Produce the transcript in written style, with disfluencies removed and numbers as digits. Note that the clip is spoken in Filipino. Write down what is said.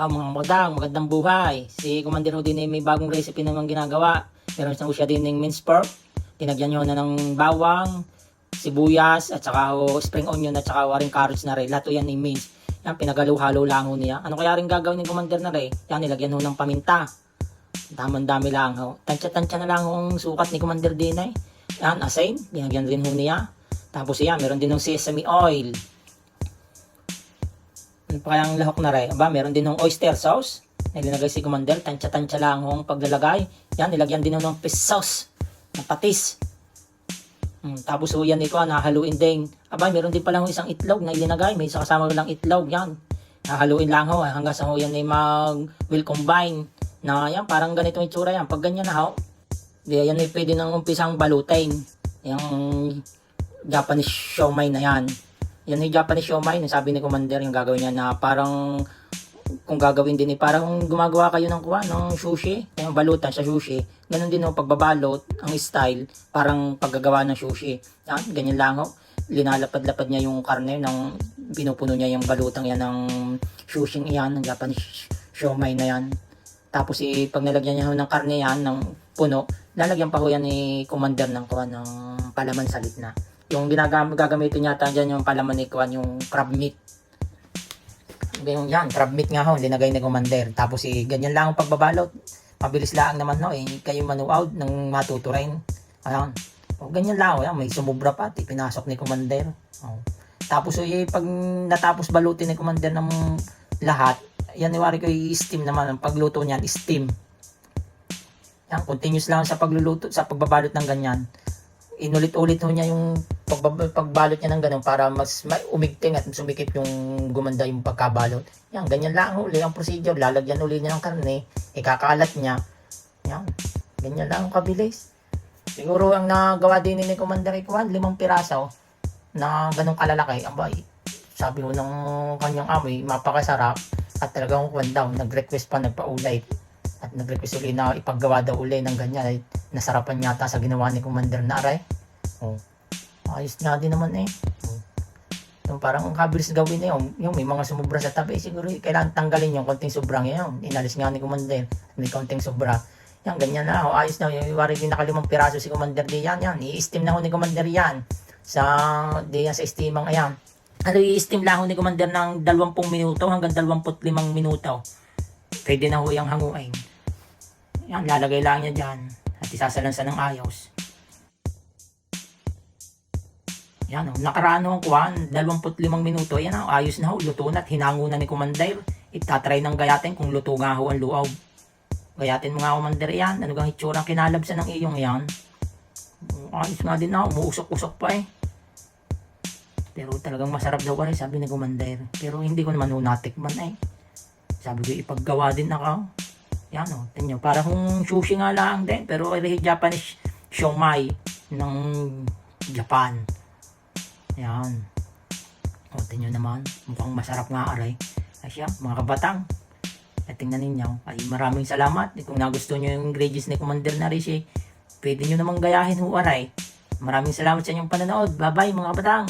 Mga magandang buhay. Si Commander ho din may bagong recipe naman ginagawa. Meron siya din ng minced pork. Tinagyan nyo na ng bawang, sibuyas, at saka spring onion, at saka waring carrots na rin. Lahat yan ni mince. Yan, pinagalo-halo lang ho niya. Ano kaya rin gagawin ni Commander na rin? Yan, nilagyan ho ng paminta. Dami lang ho. Tansya-tansya na lang ho ang sukat ni Commander din eh. Yan, asin. Binagyan rin ho niya. Tapos yan, meron din ng sesame oil. Ano pa kayang lahok na rin? Meron din ng oyster sauce. Nilinagay si Commander. Tansya-tansya lang hong paglalagay. Yan, nilagyan din ng fish sauce. Na patis. Tapos ho yan ito, nahaluin din. Meron din palang isang itlog na ilinagay. May isa kasama lang itlog. Yan. Nahaluin lang ho. Hanggang sa ho yan ay will combine. Na yan, parang ganito yung itsura yan. Pag ganyan na ho, yan ay pwede nang umpisang balutin. Yung Japanese siomai na yan. Yan yung Japanese siomai, sabi ni Commander yung gagawin niya na parang kung gagawin din parang gumagawa kayo ng ng sushi, yung balutan sa sushi. Ganun din yung pagbabalot, ang style, parang paggagawa ng sushi. Yan, ganyan lang ho. Linalapad-lapad niya yung karne ng pinupuno niya yung balutang yan ng sushi yan, ng Japanese siomai na yan. Tapos pag nalagyan niya ng karne yan ng puno, lalagyan pa ho yan ni Commander ng ng palaman sa gitna. Yung gagamitin yata dyan yung palaman ni yung crab meat. Yung yan, crab meat nga ho, linagay ni Commander. Tapos ganyan lang ang pagbabalot. Mabilis lang naman ho, kayo manuout ng matuto rin. Ayan. Ganyan lang ho, yan, may sumubra pa, pinasok ni Commander. Tapos pag natapos balutin ni Commander ng lahat, yan iwari ko i-steam naman. Ang pagluto niyan, steam. Yan, continuous lang sa pagluluto, sa pagbabalot ng ganyan. Inulit-ulit ho niya yung pagbalot niya ng ganun para mas umigting at sumikip yung gumanda yung pagkabalot. Yan, ganyan lang uli ang procedure. Lalagyan uli niya ng karne, ikakalat niya. Yan, ganyan lang ang kabilis. Siguro ang nagawa din ni Commander Ikwan, 5 piraso na ganun kalalaki. Sabi ho ng kanyang amoy, mapakasarap at talagang kwan daw, nag-request pa, nagpa-ulay. At nag-request ulit na ipaggawa daw ulit ng ganyan. Ay nasarapan yata sa ginawa ni Commander na aray. Ayos nga din naman eh. Yung parang kabilis gawin na yung may mga sumubra sa tabi. Siguro kailangan tanggalin yung konting sobrang yun. Inalis nga ni Commander. May konting sobra. Yan, ganyan na. Ayos na. Yung iwari din naka-5 piraso si Commander di yan. I-steam na ho ni Commander yan. Sa steamang ayan. I-steam lang ho ni Commander ng 20 minuto hanggang 25 minuto. Pwede na ho yung hanguin. Yan, lalagay lang niya dyan. At isasalansan ng ayos. Yan o, nakaraan ang kuhan, 25 minuto. Yan o, ayos na ho, luto na at hinango na ni Commander. Itatry ng gayatin kung luto nga ho ang luaw. Gayatin mo nga Commander yan. Ano gang hitsura kinalabsan ng iyong yan. Ayos nga din na ho, umuusok-usok pa eh. Pero talagang masarap daw rin, sabi ni Commander. Pero hindi ko naman ho natikman eh. Sabi ko, ipaggawa din ako. Yan o, tingnan. Para kung sushi nga lang din. Pero Japanese siomai ng Japan. Yan. O, tingnan naman. Mukhang masarap nga aray. Ay siya, mga kabatang. At tingnan ninyo. Ay, maraming salamat. Kung nagustuhan nyo yung ingredients ni Commander Narishi, pwede nyo namang gayahin ho aray. Maraming salamat sa inyong panonood. Bye-bye mga kabatang.